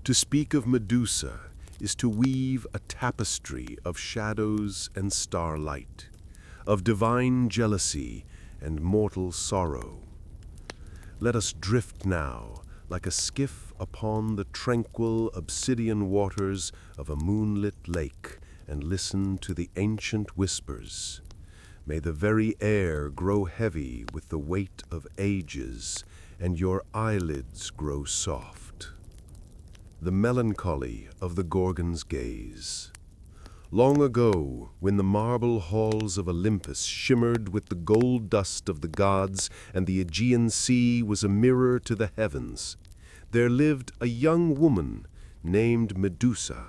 To speak of Medusa is to weave a tapestry of shadows and starlight, of divine jealousy and mortal sorrow. Let us drift now, like a skiff upon the tranquil obsidian waters of a moonlit lake, and listen to the ancient whispers. May the very air grow heavy with the weight of ages, and your eyelids grow soft. The melancholy of the Gorgon's gaze. Long ago, when the marble halls of Olympus shimmered with the gold dust of the gods and the Aegean Sea was a mirror to the heavens, there lived a young woman named Medusa.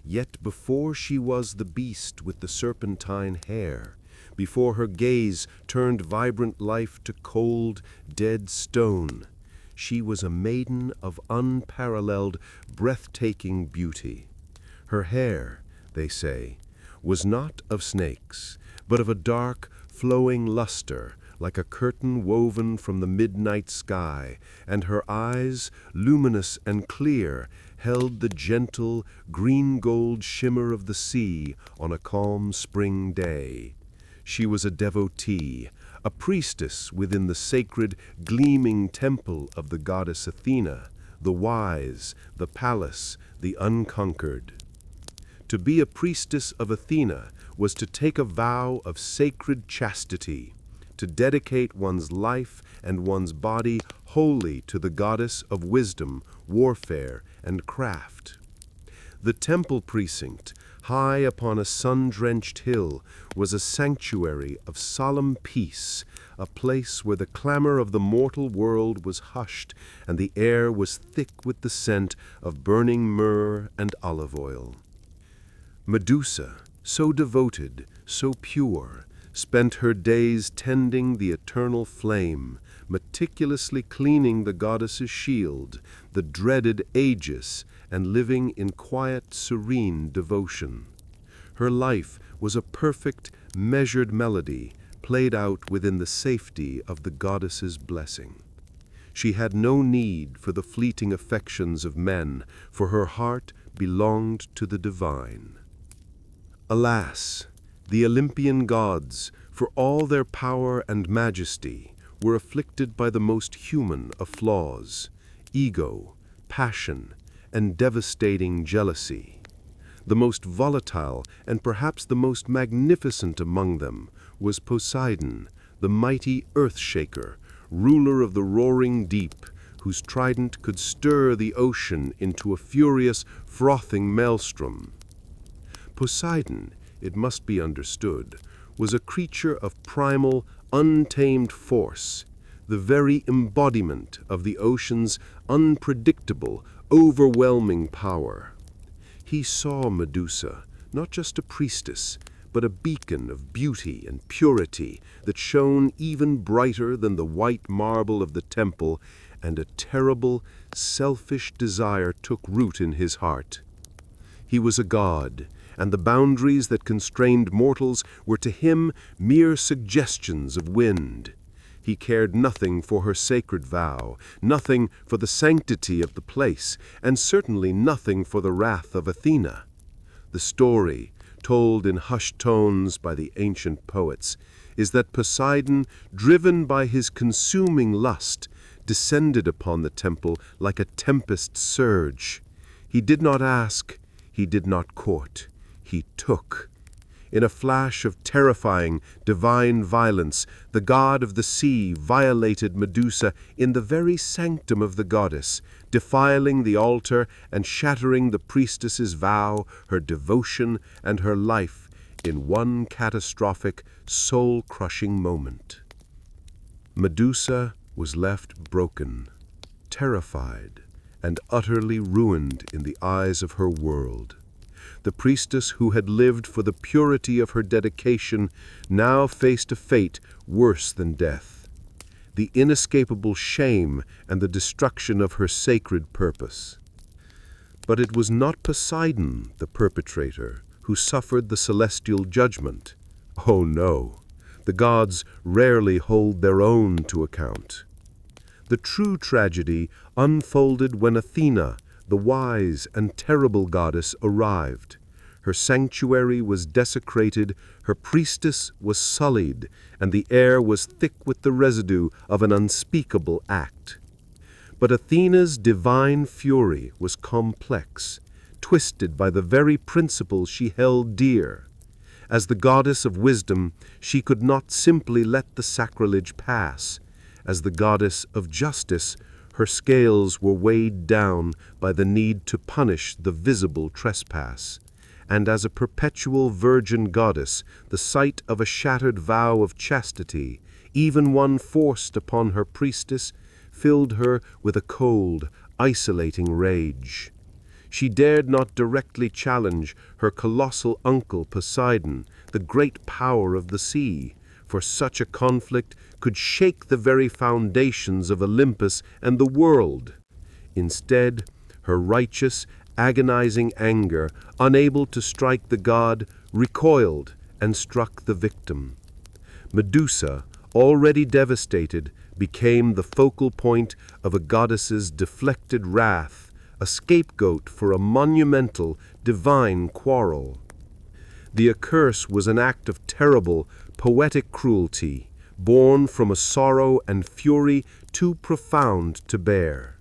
Yet before she was the beast with the serpentine hair, before her gaze turned vibrant life to cold, dead stone, she was a maiden of unparalleled, breathtaking beauty. Her hair, they say, was not of snakes, but of a dark, flowing luster, like a curtain woven from the midnight sky, and her eyes, luminous and clear, held the gentle, green-gold shimmer of the sea on a calm spring day. She was a devotee, a priestess within the sacred, gleaming temple of the goddess Athena, the wise, the palace, the unconquered. To be a priestess of Athena was to take a vow of sacred chastity, to dedicate one's life and one's body wholly to the goddess of wisdom, warfare, and craft. The temple precinct, high upon a sun-drenched hill, was a sanctuary of solemn peace, a place where the clamor of the mortal world was hushed and the air was thick with the scent of burning myrrh and olive oil. Medusa, so devoted, so pure, spent her days tending the eternal flame, meticulously cleaning the goddess's shield, the dreaded Aegis, and living in quiet, serene devotion. Her life was a perfect, measured melody, played out within the safety of the goddess's blessing. She had no need for the fleeting affections of men, for her heart belonged to the divine. Alas, the Olympian gods, for all their power and majesty, were afflicted by the most human of flaws, ego, passion, and devastating jealousy. The most volatile and perhaps the most magnificent among them was Poseidon, the mighty earth-shaker, ruler of the roaring deep, whose trident could stir the ocean into a furious, frothing maelstrom. Poseidon, it must be understood, was a creature of primal, untamed force, the very embodiment of the ocean's unpredictable, overwhelming power. He saw Medusa, not just a priestess, but a beacon of beauty and purity that shone even brighter than the white marble of the temple, and a terrible, selfish desire took root in his heart. He was a god, and the boundaries that constrained mortals were to him mere suggestions of wind. He cared nothing for her sacred vow, nothing for the sanctity of the place, and certainly nothing for the wrath of Athena. The story, told in hushed tones by the ancient poets, is that Poseidon, driven by his consuming lust, descended upon the temple like a tempest surge. He did not ask, he did not court, he took. In a flash of terrifying, divine violence, the god of the sea violated Medusa in the very sanctum of the goddess, defiling the altar and shattering the priestess's vow, her devotion, and her life in one catastrophic, soul-crushing moment. Medusa was left broken, terrified, and utterly ruined in the eyes of her world. The priestess who had lived for the purity of her dedication now faced a fate worse than death, the inescapable shame and the destruction of her sacred purpose. But it was not Poseidon, the perpetrator, who suffered the celestial judgment. Oh no, the gods rarely hold their own to account. The true tragedy unfolded when Athena, the wise and terrible goddess, arrived. Her sanctuary was desecrated, her priestess was sullied, and the air was thick with the residue of an unspeakable act. But Athena's divine fury was complex, twisted by the very principles she held dear. As the goddess of wisdom, she could not simply let the sacrilege pass. As the goddess of justice, her scales were weighed down by the need to punish the visible trespass. And as a perpetual virgin goddess, the sight of a shattered vow of chastity, even one forced upon her priestess, filled her with a cold, isolating rage. She dared not directly challenge her colossal uncle Poseidon, the great power of the sea, for such a conflict could shake the very foundations of Olympus and the world. Instead, her righteous, agonizing anger, unable to strike the god, recoiled and struck the victim. Medusa, already devastated, became the focal point of a goddess's deflected wrath, a scapegoat for a monumental, divine quarrel. The curse was an act of terrible, poetic cruelty, born from a sorrow and fury too profound to bear.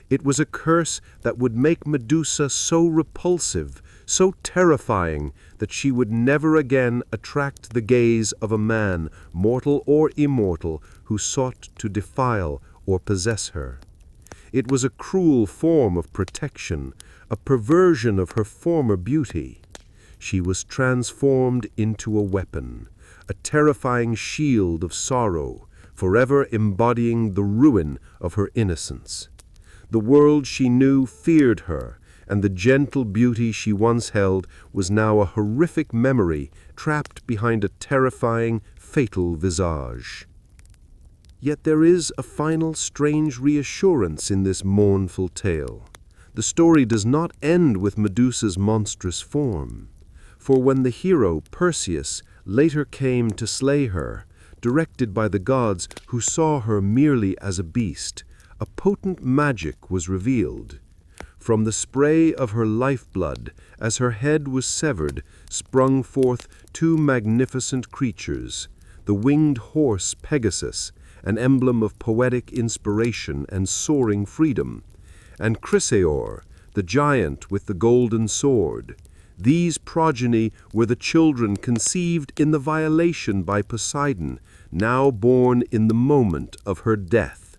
It was a curse that would make Medusa so repulsive, so terrifying, that she would never again attract the gaze of a man, mortal or immortal, who sought to defile or possess her. It was a cruel form of protection, a perversion of her former beauty. She was transformed into a weapon, a terrifying shield of sorrow, forever embodying the ruin of her innocence. The world she knew feared her, and the gentle beauty she once held was now a horrific memory trapped behind a terrifying, fatal visage. Yet there is a final strange reassurance in this mournful tale. The story does not end with Medusa's monstrous form. For when the hero, Perseus, later came to slay her, directed by the gods who saw her merely as a beast, a potent magic was revealed. From the spray of her lifeblood, as her head was severed, sprung forth two magnificent creatures, the winged horse Pegasus, an emblem of poetic inspiration and soaring freedom, and Chrysaor, the giant with the golden sword. These progeny were the children conceived in the violation by Poseidon, now born in the moment of her death.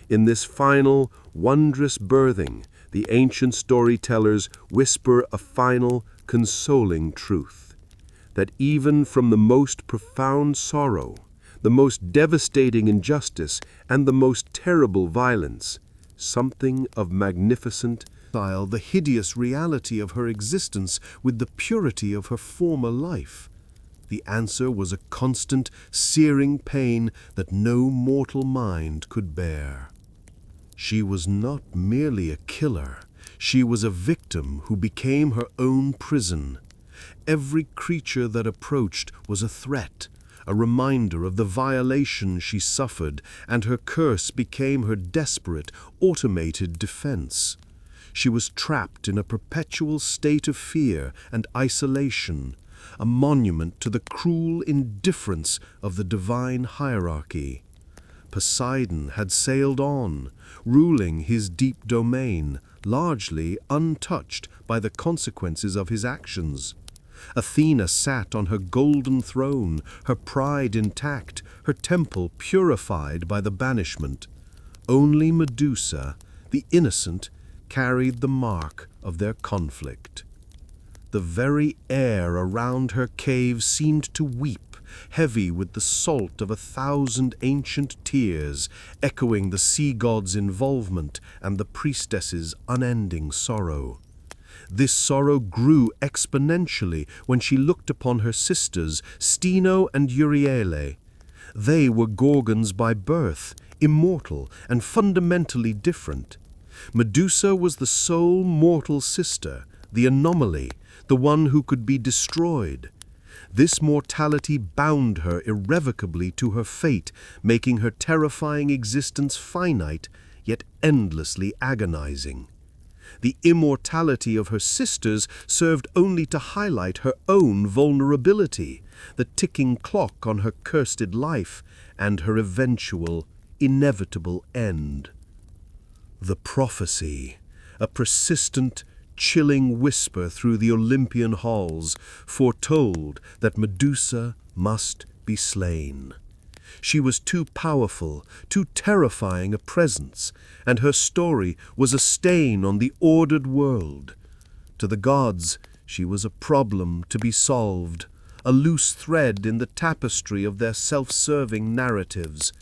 In this final, wondrous birthing, the ancient storytellers whisper a final, consoling truth, that even from the most profound sorrow, the most devastating injustice, and the most terrible violence, something of magnificent the hideous reality of her existence with the purity of her former life. The answer was a constant, searing pain that no mortal mind could bear. She was not merely a killer. She was a victim who became her own prison. Every creature that approached was a threat, a reminder of the violation she suffered, and her curse became her desperate, automated defense. She was trapped in a perpetual state of fear and isolation, a monument to the cruel indifference of the divine hierarchy. Poseidon had sailed on, ruling his deep domain, largely untouched by the consequences of his actions. Athena sat on her golden throne, her pride intact, her temple purified by the banishment. Only Medusa, the innocent, carried the mark of their conflict. The very air around her cave seemed to weep, heavy with the salt of 1,000 ancient tears, echoing the sea god's involvement and the priestess's unending sorrow. This sorrow grew exponentially when she looked upon her sisters, Steno and Euryale. They were Gorgons by birth, immortal and fundamentally different. Medusa was the sole mortal sister, the anomaly, the one who could be destroyed. This mortality bound her irrevocably to her fate, making her terrifying existence finite, yet endlessly agonizing. The immortality of her sisters served only to highlight her own vulnerability, the ticking clock on her cursed life, and her eventual, inevitable end. The prophecy, a persistent, chilling whisper through the Olympian halls, foretold that Medusa must be slain. She was too powerful, too terrifying a presence, and her story was a stain on the ordered world. To the gods, she was a problem to be solved, a loose thread in the tapestry of their self-serving narratives.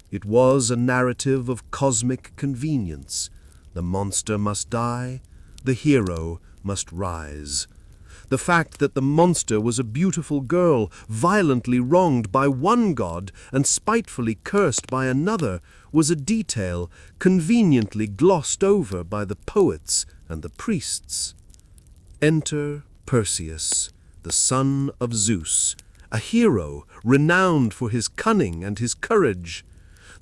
It was a narrative of cosmic convenience. The monster must die, the hero must rise. The fact that the monster was a beautiful girl, violently wronged by one god and spitefully cursed by another, was a detail conveniently glossed over by the poets and the priests. Enter Perseus, the son of Zeus, a hero renowned for his cunning and his courage.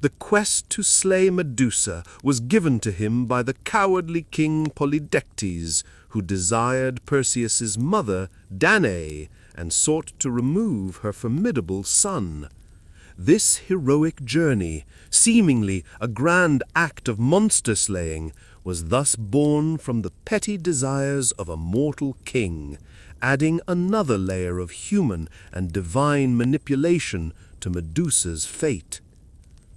The quest to slay Medusa was given to him by the cowardly king Polydectes, who desired Perseus's mother, Danae, and sought to remove her formidable son. This heroic journey, seemingly a grand act of monster-slaying, was thus born from the petty desires of a mortal king, adding another layer of human and divine manipulation to Medusa's fate.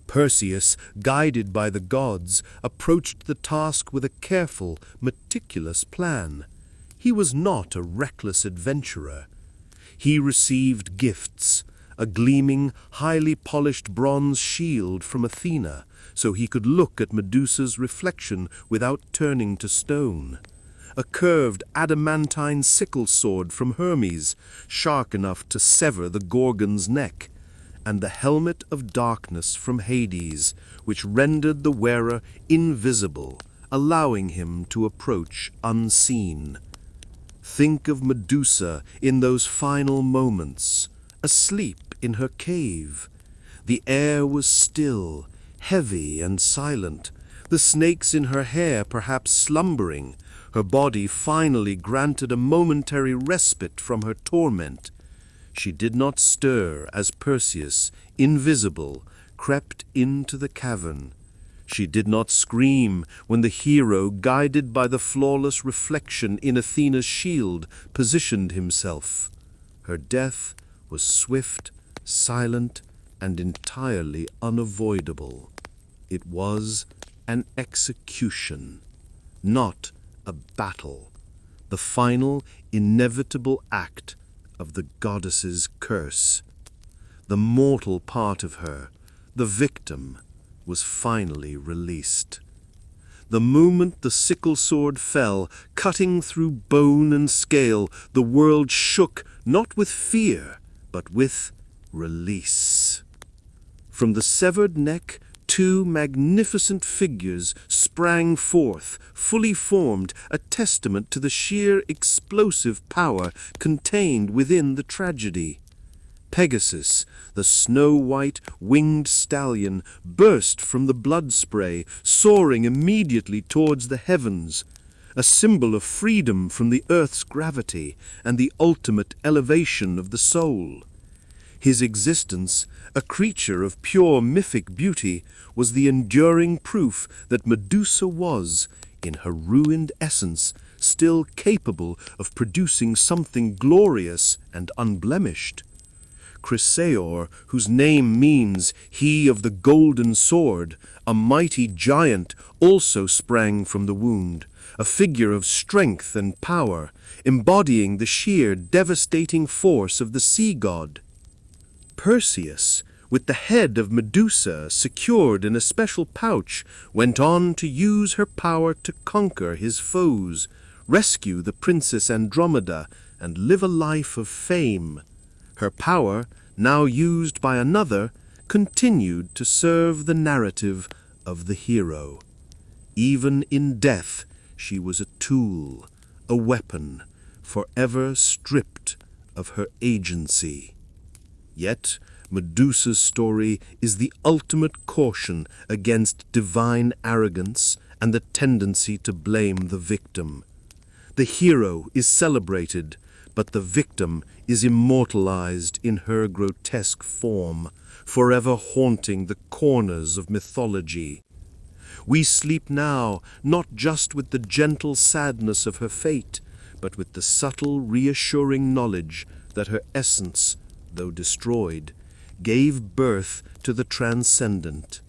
Perseus, guided by the gods, approached the task with a careful, meticulous plan. He was not a reckless adventurer. He received gifts, a gleaming, highly polished bronze shield from Athena, so he could look at Medusa's reflection without turning to stone. A curved adamantine sickle sword from Hermes, sharp enough to sever the Gorgon's neck, and the helmet of darkness from Hades, which rendered the wearer invisible, allowing him to approach unseen. Think of Medusa in those final moments, asleep in her cave. The air was still, heavy and silent, the snakes in her hair perhaps slumbering. Her body finally granted a momentary respite from her torment. She did not stir as Perseus, invisible, crept into the cavern. She did not scream when the hero, guided by the flawless reflection in Athena's shield, positioned himself. Her death was swift, silent, and entirely unavoidable. It was an execution, not a battle, the final, inevitable act of the goddess's curse. The mortal part of her, the victim, was finally released. The moment the sickle sword fell, cutting through bone and scale, the world shook not with fear, but with release. From the severed neck, two magnificent figures sprang forth, fully formed, a testament to the sheer explosive power contained within the tragedy. Pegasus, the snow-white winged stallion, burst from the blood spray, soaring immediately towards the heavens, a symbol of freedom from the earth's gravity and the ultimate elevation of the soul. His existence, a creature of pure mythic beauty, was the enduring proof that Medusa was, in her ruined essence, still capable of producing something glorious and unblemished. Chrysaor, whose name means he of the golden sword, a mighty giant, also sprang from the wound, a figure of strength and power, embodying the sheer devastating force of the sea god. Perseus, with the head of Medusa secured in a special pouch, went on to use her power to conquer his foes, rescue the Princess Andromeda, and live a life of fame. Her power, now used by another, continued to serve the narrative of the hero. Even in death, she was a tool, a weapon, forever stripped of her agency. Yet, Medusa's story is the ultimate caution against divine arrogance and the tendency to blame the victim. The hero is celebrated, but the victim is immortalized in her grotesque form, forever haunting the corners of mythology. We sleep now not just with the gentle sadness of her fate, but with the subtle, reassuring knowledge that her essence, though destroyed, gave birth to the transcendent.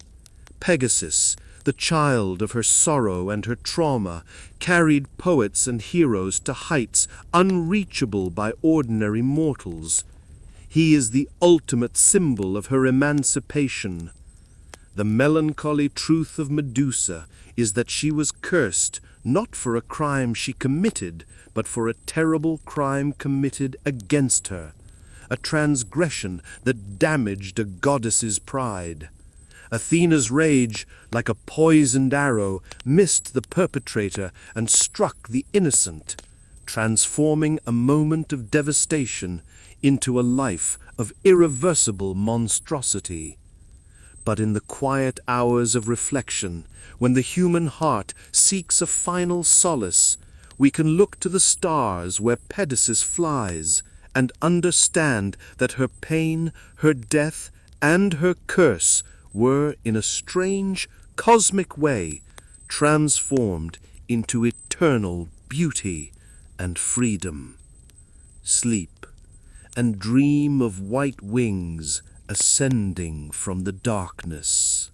Pegasus, the child of her sorrow and her trauma, carried poets and heroes to heights unreachable by ordinary mortals. He is the ultimate symbol of her emancipation. The melancholy truth of Medusa is that she was cursed not for a crime she committed, but for a terrible crime committed against her, a transgression that damaged a goddess's pride. Athena's rage, like a poisoned arrow, missed the perpetrator and struck the innocent, transforming a moment of devastation into a life of irreversible monstrosity. But in the quiet hours of reflection, when the human heart seeks a final solace, we can look to the stars where Pegasus flies and understand that her pain, her death, and her curse were, in a strange, cosmic way, transformed into eternal beauty and freedom. Sleep, and dream of white wings ascending from the darkness.